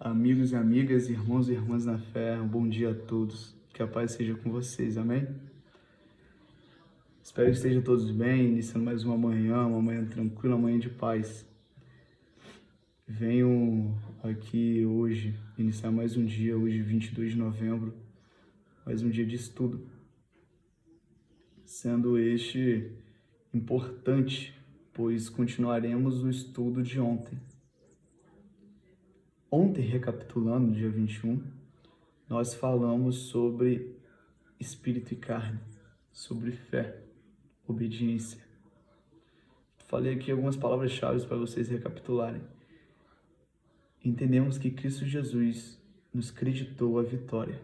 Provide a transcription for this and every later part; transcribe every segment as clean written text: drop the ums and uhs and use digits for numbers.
Amigos e amigas, irmãos e irmãs na fé, um bom dia a todos. Que a paz seja com vocês, amém? Espero que estejam todos bem, iniciando mais uma manhã tranquila, uma manhã de paz. Venho aqui hoje, iniciar mais um dia, hoje 22 de novembro, mais um dia de estudo. Sendo este importante, pois continuaremos o estudo de ontem. Ontem, recapitulando, dia 21, nós falamos sobre espírito e carne, sobre fé, obediência. Falei aqui algumas palavras-chave para vocês recapitularem. Entendemos que Cristo Jesus nos creditou a vitória.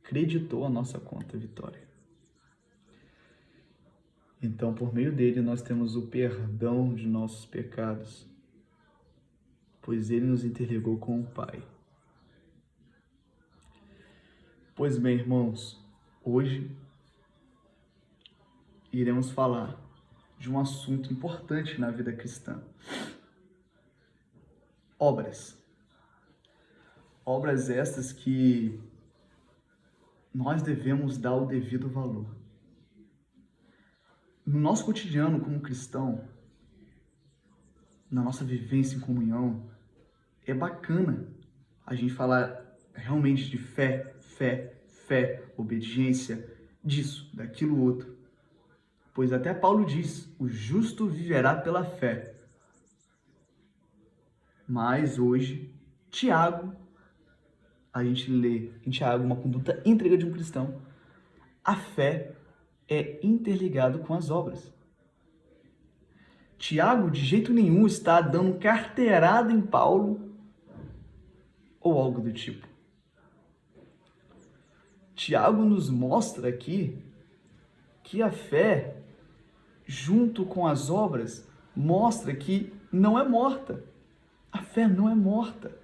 Creditou a nossa conta a vitória. Então, por meio dele, nós temos o perdão de nossos pecados, pois ele nos interligou com o Pai. Pois bem, irmãos, hoje iremos falar de um assunto importante na vida cristã. Obras. Obras estas que nós devemos dar o devido valor. No nosso cotidiano como cristão, na nossa vivência em comunhão, é bacana a gente falar realmente de fé, obediência, disso, daquilo outro. Pois até Paulo diz, o justo viverá pela fé. Mas hoje, Tiago, a gente lê em Tiago uma conduta íntegra de um cristão. A fé é interligado com as obras. Tiago, de jeito nenhum, está dando carteirada em Paulo ou algo do tipo. Tiago nos mostra aqui que a fé, junto com as obras, mostra que não é morta. A fé não é morta.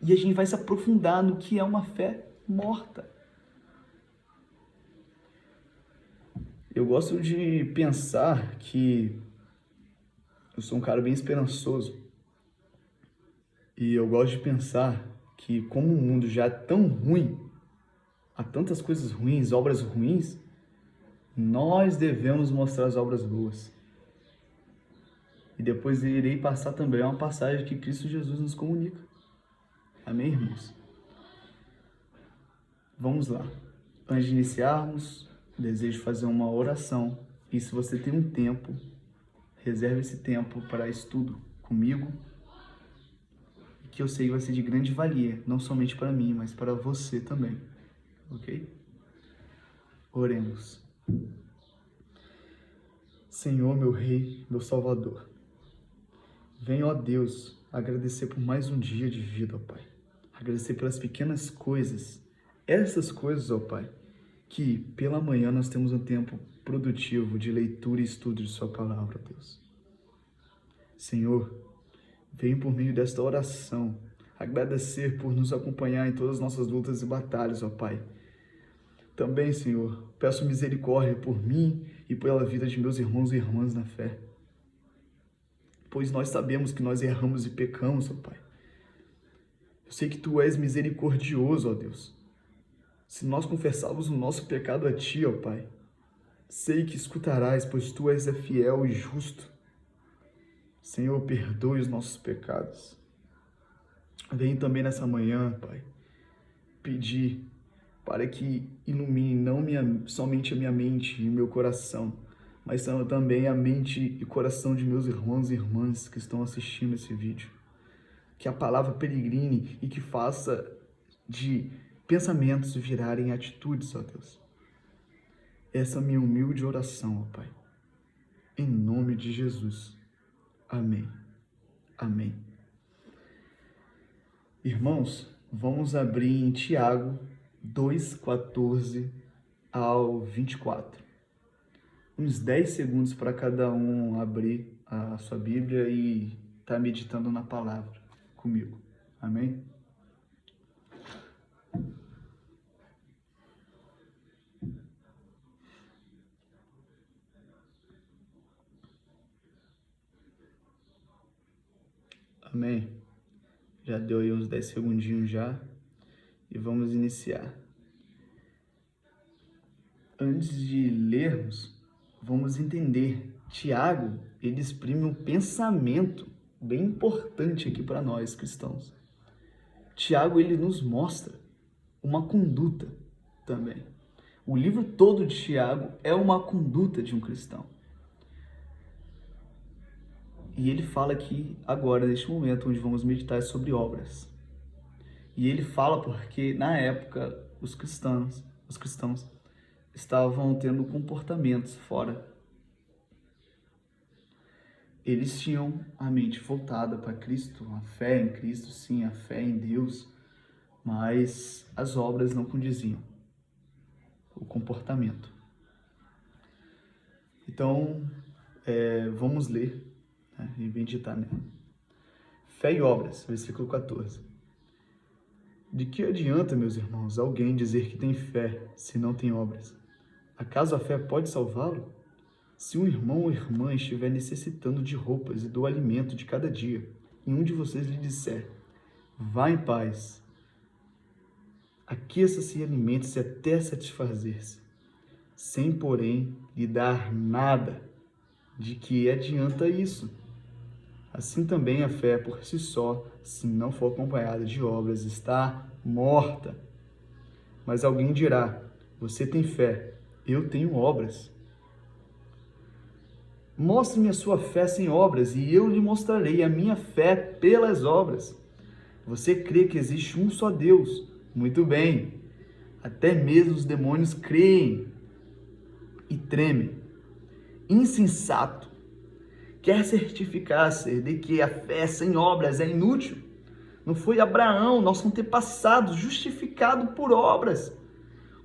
E a gente vai se aprofundar no que é uma fé morta. Eu gosto de pensar que eu sou um cara bem esperançoso. E eu gosto de pensar que como o mundo já é tão ruim, há tantas coisas ruins, obras ruins, nós devemos mostrar as obras boas. E depois irei passar também uma passagem que Cristo Jesus nos comunica. Amém, irmãos? Vamos lá. Antes de iniciarmos, desejo fazer uma oração. E se você tem um tempo, reserve esse tempo para estudo comigo, que eu sei que vai ser de grande valia, não somente para mim, mas para você também. Ok? Oremos. Senhor, meu Rei, meu Salvador, venho, ó Deus, agradecer por mais um dia de vida, ó Pai. Agradecer pelas pequenas coisas, essas coisas, ó Pai, que pela manhã nós temos um tempo produtivo de leitura e estudo de Sua Palavra, ó Deus. Senhor, venho por meio desta oração agradecer por nos acompanhar em todas as nossas lutas e batalhas, ó Pai. Também, Senhor, peço misericórdia por mim e pela vida de meus irmãos e irmãs na fé. Pois nós sabemos que nós erramos e pecamos, ó Pai. Eu sei que Tu és misericordioso, ó Deus. Se nós confessarmos o nosso pecado a Ti, ó Pai, sei que escutarás, pois Tu és fiel e justo. Senhor, perdoe os nossos pecados. Venho também nessa manhã, Pai, pedir para que ilumine não somente a minha mente e meu coração, mas também a mente e coração de meus irmãos e irmãs que estão assistindo esse vídeo. Que a palavra peregrine e que faça de pensamentos virarem atitudes, ó Deus. Essa é a minha humilde oração, ó Pai. Em nome de Jesus. Amém. Amém. Irmãos, vamos abrir em Tiago 2:14 ao 24. Uns 10 segundos para cada um abrir a sua Bíblia e estar meditando na palavra comigo. Amém? Amém. Já deu aí uns 10 segundinhos já. E vamos iniciar. Antes de lermos, vamos entender. Tiago, ele exprime um pensamento bem importante aqui para nós cristãos. Tiago, ele nos mostra uma conduta também. O livro todo de Tiago é uma conduta de um cristão. E ele fala aqui agora, neste momento, onde vamos meditar sobre obras. E ele fala porque, na época, os cristãos estavam tendo comportamentos fora. Eles tinham a mente voltada para Cristo, a fé em Cristo, sim, a fé em Deus, mas as obras não condiziam o comportamento. Então, vamos ler, né, e meditar nela. Fé e obras, versículo 14. De que adianta, meus irmãos, alguém dizer que tem fé se não tem obras? Acaso a fé pode salvá-lo? Se um irmão ou irmã estiver necessitando de roupas e do alimento de cada dia, e um de vocês lhe disser, vá em paz, aqueça-se e alimente-se até satisfazer-se, sem, porém, lhe dar nada, de que adianta isso? Assim também a fé por si só, se não for acompanhada de obras, está morta. Mas alguém dirá, você tem fé, eu tenho obras. Mostre-me a sua fé sem obras, e eu lhe mostrarei a minha fé pelas obras. Você crê que existe um só Deus? Muito bem. Até mesmo os demônios creem e tremem. Insensato! Quer certificar-se de que a fé sem obras é inútil? Não foi Abraão, nosso antepassado, justificado por obras,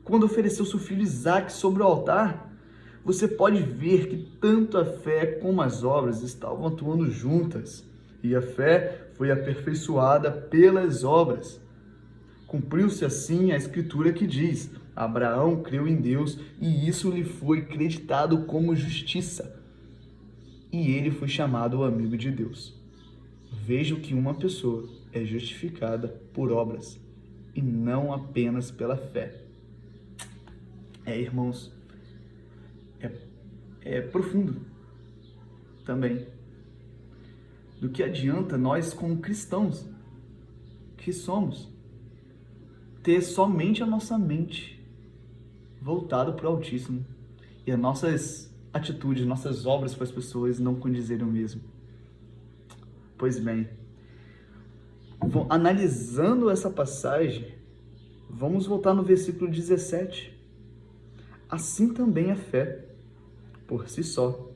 quando ofereceu seu filho Isaque sobre o altar? Você pode ver que tanto a fé como as obras estavam atuando juntas, e a fé foi aperfeiçoada pelas obras. Cumpriu-se assim a escritura que diz, Abraão creu em Deus e isso lhe foi creditado como justiça. E ele foi chamado o amigo de Deus. Vejo que uma pessoa é justificada por obras e não apenas pela fé. Irmãos, é profundo também. Do que adianta nós, como cristãos que somos, ter somente a nossa mente voltada para o Altíssimo e as nossas atitudes, nossas obras para as pessoas não condizerem o mesmo? Pois bem, analisando essa passagem, vamos voltar no versículo 17. Assim também a fé, por si só,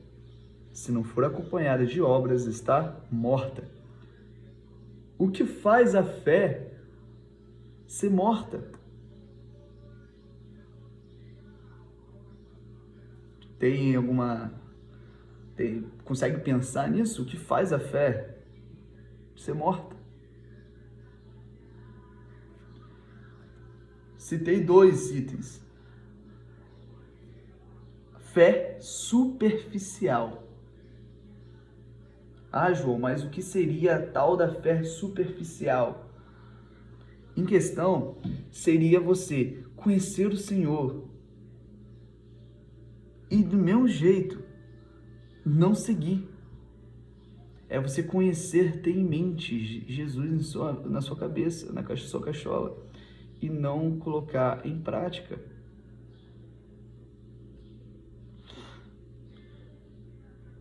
se não for acompanhada de obras, está morta. O que faz a fé ser morta? Consegue pensar nisso? O que faz a fé ser morta? Citei 2 itens. Fé superficial. Ah, João, mas o que seria a tal da fé superficial? Em questão, seria você conhecer o Senhor e do meu jeito não seguir. É você conhecer, ter em mente Jesus na sua cabeça, na sua cachola, e não colocar em prática.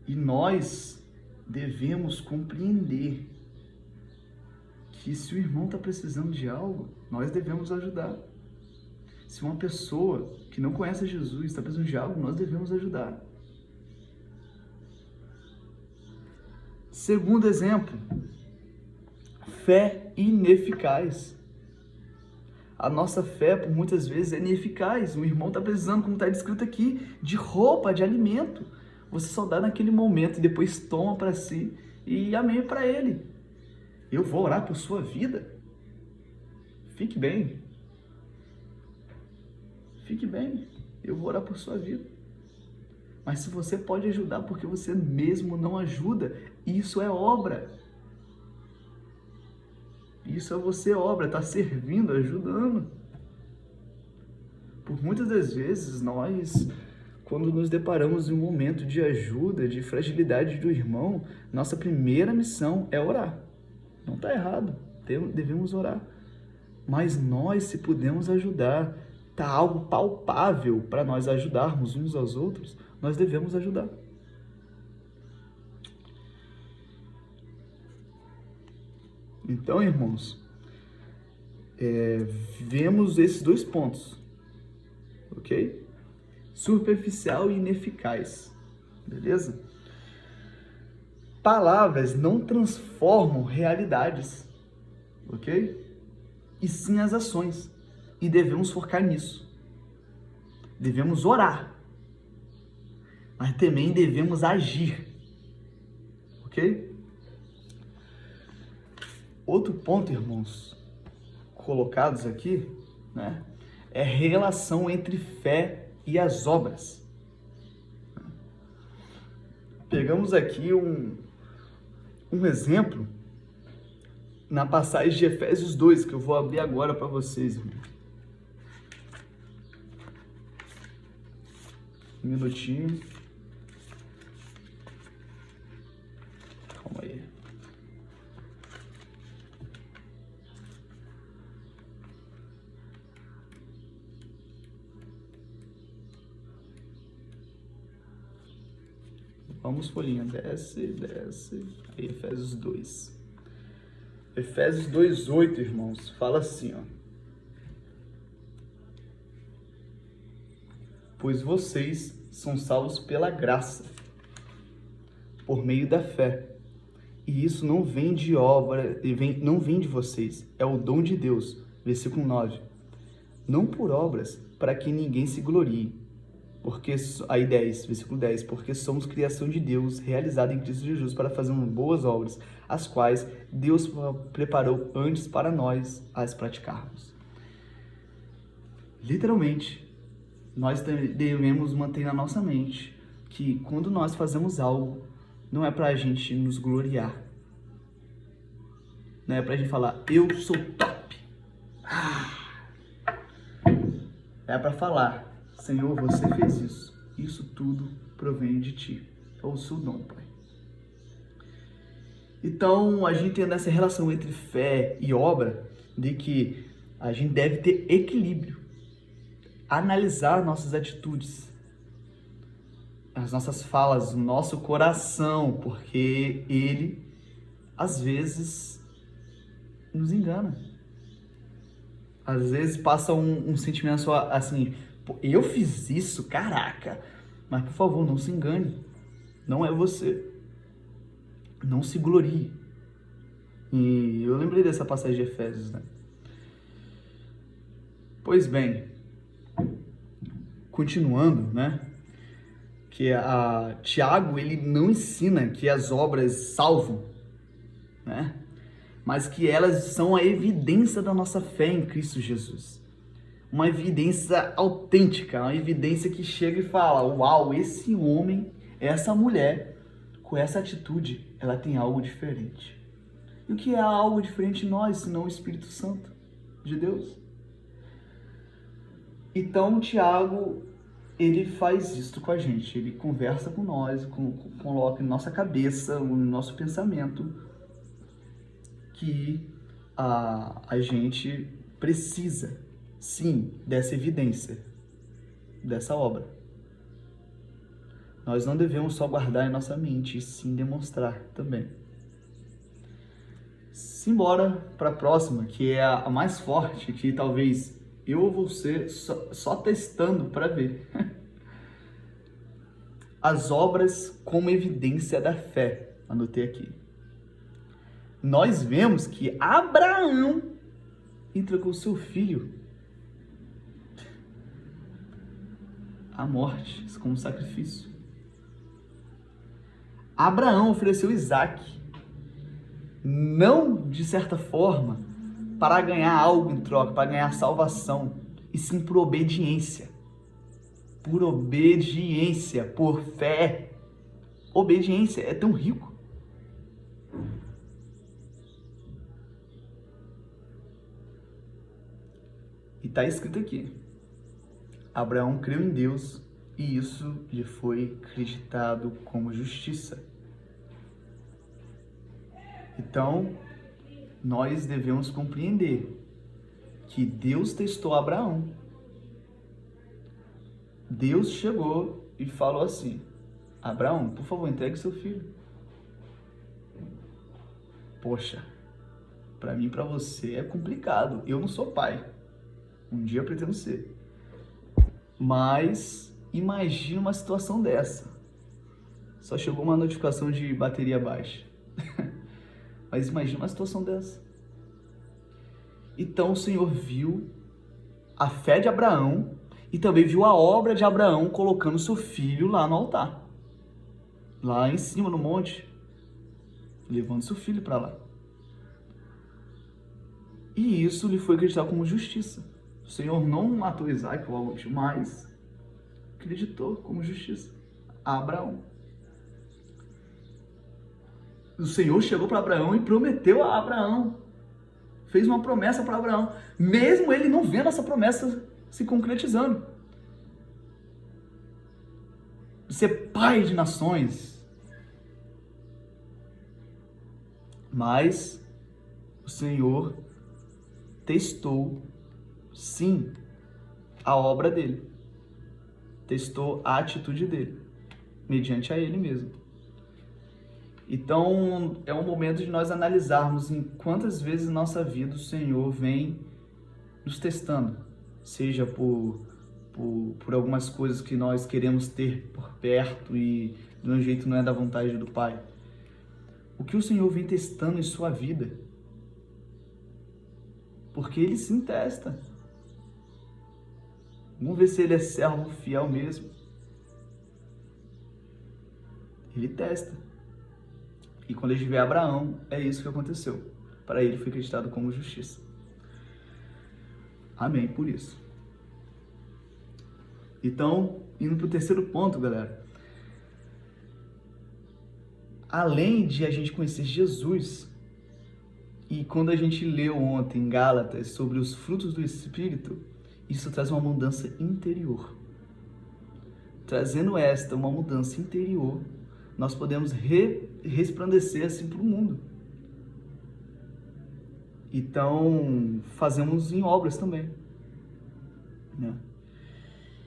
E nós devemos compreender que se o irmão está precisando de algo, nós devemos ajudar. Se uma pessoa que não conhece Jesus está precisando de algo, nós devemos ajudar. Segundo exemplo, fé ineficaz. A nossa fé, por muitas vezes, é ineficaz. O irmão está precisando, como está descrito aqui, de roupa, de alimento. Você só dá naquele momento e depois toma para si e amém para ele. Eu vou orar por sua vida. Fique bem. Fique bem. Eu vou orar por sua vida. Mas se você pode ajudar porque você mesmo não ajuda, isso é obra. Isso é você obra, está servindo, ajudando. Por muitas das vezes, nós, quando nos deparamos em um momento de ajuda, de fragilidade do irmão, nossa primeira missão é orar. Não está errado, devemos orar. Mas nós, se pudermos ajudar, está algo palpável para nós ajudarmos uns aos outros, nós devemos ajudar. Então, irmãos, vemos esses dois pontos, ok? Superficial e ineficaz, beleza? Palavras não transformam realidades, ok? E sim as ações, e devemos focar nisso. Devemos orar, mas também devemos agir, ok? Outro ponto, irmãos, colocados aqui, né, é a relação entre fé e as obras. Pegamos aqui um exemplo na passagem de Efésios 2, que eu vou abrir agora para vocês, irmãos. Um minutinho. Calma aí. Vamos, folhinha, desce. Aí, Efésios 2. Efésios 2:8, irmãos, fala assim, ó. Pois vocês são salvos pela graça, por meio da fé. E isso não vem de obra, não vem de vocês, é o dom de Deus. Versículo 9. Não por obras, para que ninguém se glorie. Porque, aí 10, versículo 10, porque somos criação de Deus, realizada em Cristo Jesus, para fazermos boas obras, as quais Deus preparou antes para nós as praticarmos. Literalmente, nós devemos manter na nossa mente que quando nós fazemos algo, não é para a gente nos gloriar. Não é para a gente falar, eu sou top. É para falar, Senhor, você fez isso. Isso tudo provém de ti. É o seu dom, Pai. Então, a gente tem essa relação entre fé e obra, de que a gente deve ter equilíbrio. Analisar nossas atitudes, as nossas falas, o nosso coração, porque ele, às vezes, nos engana. Às vezes passa um sentimento assim, eu fiz isso, caraca, mas por favor, não se engane, não é você, não se glorie. E eu lembrei dessa passagem de Efésios, né? Pois bem, continuando, né, que Tiago, ele não ensina que as obras salvam, né, mas que elas são a evidência da nossa fé em Cristo Jesus. Uma evidência autêntica, uma evidência que chega e fala, uau, esse homem, essa mulher, com essa atitude, ela tem algo diferente. E o que é algo diferente em nós, senão o Espírito Santo de Deus? Então, Tiago, ele faz isso com a gente, ele conversa com nós, coloca em nossa cabeça, no nosso pensamento, que a gente precisa, sim, dessa evidência, dessa obra. Nós não devemos só guardar em nossa mente, e sim demonstrar também. Simbora para a próxima, que é a mais forte, que talvez eu ou você só testando para ver. As obras como evidência da fé. Anotei aqui. Nós vemos que Abraão entregou seu filho à morte como sacrifício. Abraão ofereceu Isaac, não de certa forma para ganhar algo em troca, para ganhar salvação, e sim por obediência. Por obediência, por fé. Obediência é tão rico. E está escrito aqui: Abraão creu em Deus e isso lhe foi acreditado como justiça. Então, nós devemos compreender que Deus testou Abraão. Deus chegou e falou assim: Abraão, por favor, entregue seu filho. Poxa, para mim e para você é complicado. Eu não sou pai. Um dia eu pretendo ser. Mas imagina uma situação dessa. Só chegou uma notificação de bateria baixa. Mas imagina uma situação dessa. Então o Senhor viu a fé de Abraão e também viu a obra de Abraão colocando seu filho lá no altar. Lá em cima no monte, levando seu filho para lá. E isso lhe foi acreditado como justiça. O Senhor não matou Isaac ou algo, mas acreditou como justiça a Abraão. O Senhor chegou para Abraão e prometeu a Abraão. Fez uma promessa para Abraão, mesmo ele não vendo essa promessa se concretizando. Ser pai de nações. Mas o Senhor testou, sim, a obra dele. Testou a atitude dele, mediante a ele mesmo. Então, é um momento de nós analisarmos em quantas vezes na nossa vida o Senhor vem nos testando, seja por algumas coisas que nós queremos ter por perto e de um jeito não é da vontade do Pai. O que o Senhor vem testando em sua vida? Porque Ele sim testa. Vamos ver se Ele é servo fiel mesmo. Ele testa. E quando ele vê Abraão, é isso que aconteceu. Para ele foi acreditado como justiça. Amém, por isso. Então, indo para o terceiro ponto, galera. Além de a gente conhecer Jesus, e quando a gente leu ontem em Gálatas sobre os frutos do Espírito, isso traz uma mudança interior. Trazendo uma mudança interior, nós podemos resplandecer assim para o mundo. Então, fazemos em obras também, né?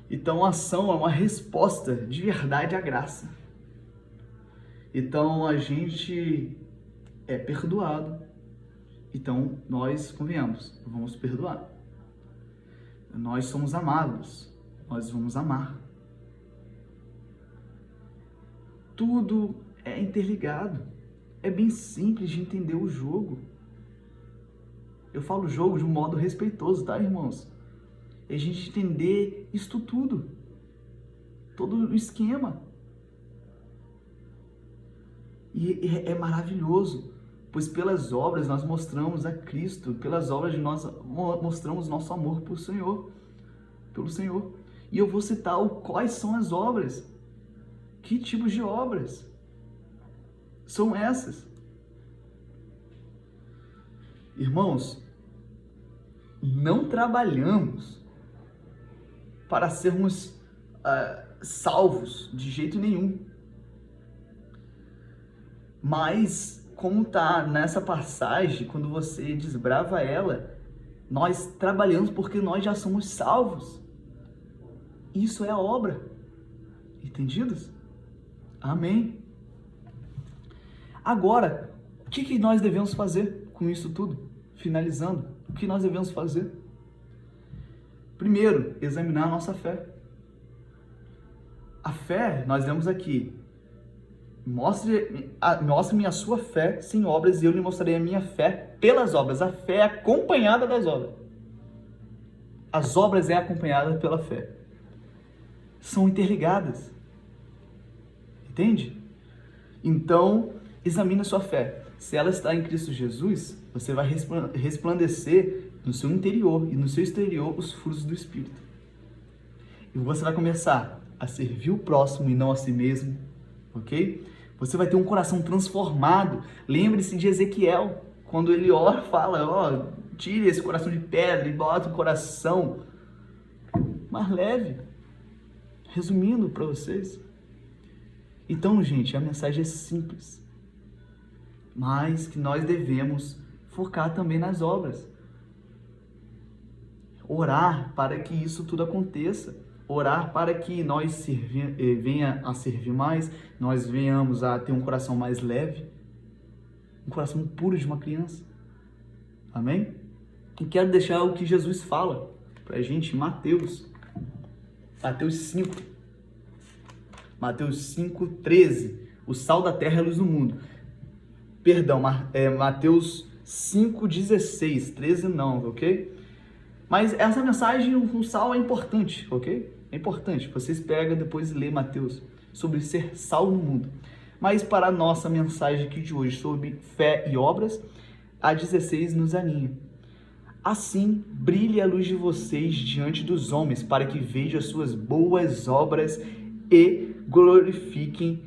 Então, a ação é uma resposta de verdade à graça. Então, a gente é perdoado. Então, nós, convenhamos, vamos perdoar. Nós somos amados, nós vamos amar. Tudo é interligado. É bem simples de entender o jogo. Eu falo jogo de um modo respeitoso, tá, irmãos? É a gente entender isto tudo. Todo o esquema. E é maravilhoso, pois pelas obras nós mostramos a Cristo, pelas obras nós mostramos nosso amor por Senhor, pelo Senhor. E eu vou citar quais são as obras. Que tipos de obras são essas? Irmãos, não trabalhamos para sermos salvos de jeito nenhum. Mas, como está nessa passagem, quando você desbrava ela, nós trabalhamos porque nós já somos salvos. Isso é a obra. Entendidos? Amém. Agora, o que nós devemos fazer com isso tudo? Finalizando, o que nós devemos fazer? Primeiro, examinar a nossa fé. A fé, nós vemos aqui, mostre-me a sua fé sem obras e eu lhe mostrarei a minha fé pelas obras. A fé é acompanhada das obras. As obras é acompanhada pela fé. São interligadas. Entende? Então, examine a sua fé. Se ela está em Cristo Jesus, você vai resplandecer no seu interior e no seu exterior os frutos do Espírito. E você vai começar a servir o próximo e não a si mesmo, ok? Você vai ter um coração transformado. Lembre-se de Ezequiel. Quando ele ora, fala, ó, tire esse coração de pedra e bota um coração mais leve. Resumindo para vocês. Então, gente, a mensagem é simples, mas que nós devemos focar também nas obras. Orar para que isso tudo aconteça. Orar para que nós venha a servir mais, nós venhamos a ter um coração mais leve, um coração puro de uma criança. Amém? E quero deixar o que Jesus fala para a gente em Mateus 5. Mateus 5:13. O sal da terra é a luz do mundo. Perdão, Mateus 5:16. 13 não, ok? Mas essa mensagem, o sal é importante, ok? É importante. Vocês pegam depois e lê Mateus sobre ser sal no mundo. Mas para a nossa mensagem aqui de hoje sobre fé e obras, a 16 nos aninha. Assim, brilhe a luz de vocês diante dos homens, para que vejam as suas boas obras e glorifiquem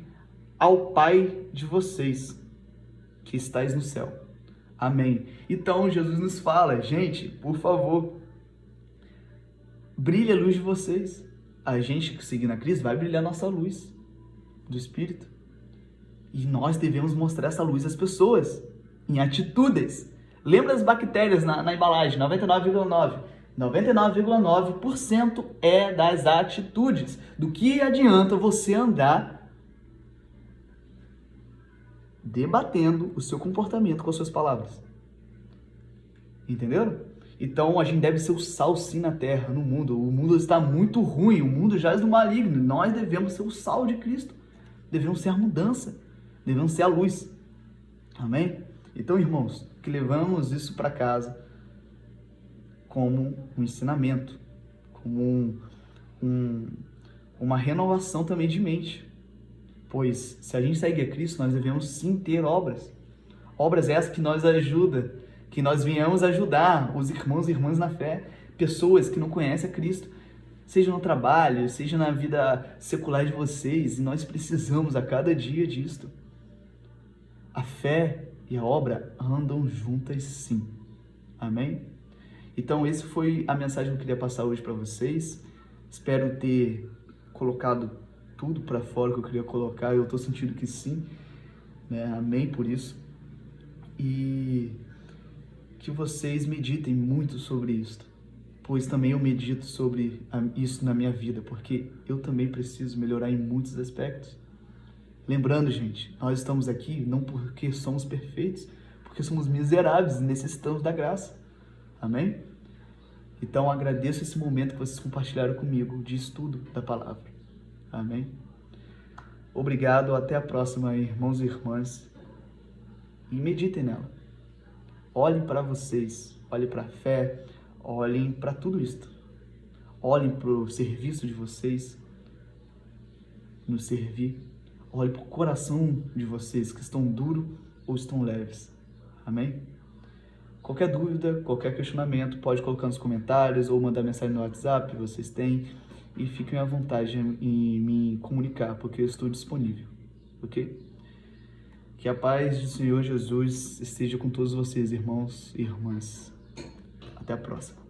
ao Pai de vocês, que estais no céu. Amém. Então, Jesus nos fala, gente, por favor, brilhe a luz de vocês. A gente que seguir na Cristo vai brilhar a nossa luz do Espírito. E nós devemos mostrar essa luz às pessoas, em atitudes. Lembra as bactérias na embalagem, 99,9%. 99,9% é das atitudes. Do que adianta você andar debatendo o seu comportamento com as suas palavras? Entenderam? Então a gente deve ser o sal sim na terra, no mundo. O mundo está muito ruim, o mundo jaz do maligno. Nós devemos ser o sal de Cristo. Devemos ser a mudança. Devemos ser a luz. Amém? Então, irmãos, que levamos isso para casa como um ensinamento, como uma renovação também de mente. Pois se a gente segue a Cristo, nós devemos sim ter obras. Obras essas que nós ajudam, que nós venhamos ajudar os irmãos e irmãs na fé, pessoas que não conhecem a Cristo, seja no trabalho, seja na vida secular de vocês, e nós precisamos a cada dia disto. A fé e a obra andam juntas sim. Amém? Então, essa foi a mensagem que eu queria passar hoje para vocês. Espero ter colocado tudo para fora que eu queria colocar. Eu estou sentindo que sim, né? Amém por isso. E que vocês meditem muito sobre isso, pois também eu medito sobre isso na minha vida, porque eu também preciso melhorar em muitos aspectos. Lembrando, gente, nós estamos aqui não porque somos perfeitos, porque somos miseráveis e necessitamos da graça. Amém? Então, agradeço esse momento que vocês compartilharam comigo de estudo da palavra. Amém? Obrigado, até a próxima, irmãos e irmãs. E meditem nela. Olhem para vocês, olhem para a fé, olhem para tudo isto. Olhem para o serviço de vocês, nos servir. Olhem para o coração de vocês, que estão duros ou estão leves. Amém? Qualquer dúvida, qualquer questionamento, pode colocar nos comentários ou mandar mensagem no WhatsApp, vocês têm. E fiquem à vontade em me comunicar, porque eu estou disponível. Ok? Que a paz do Senhor Jesus esteja com todos vocês, irmãos e irmãs. Até a próxima.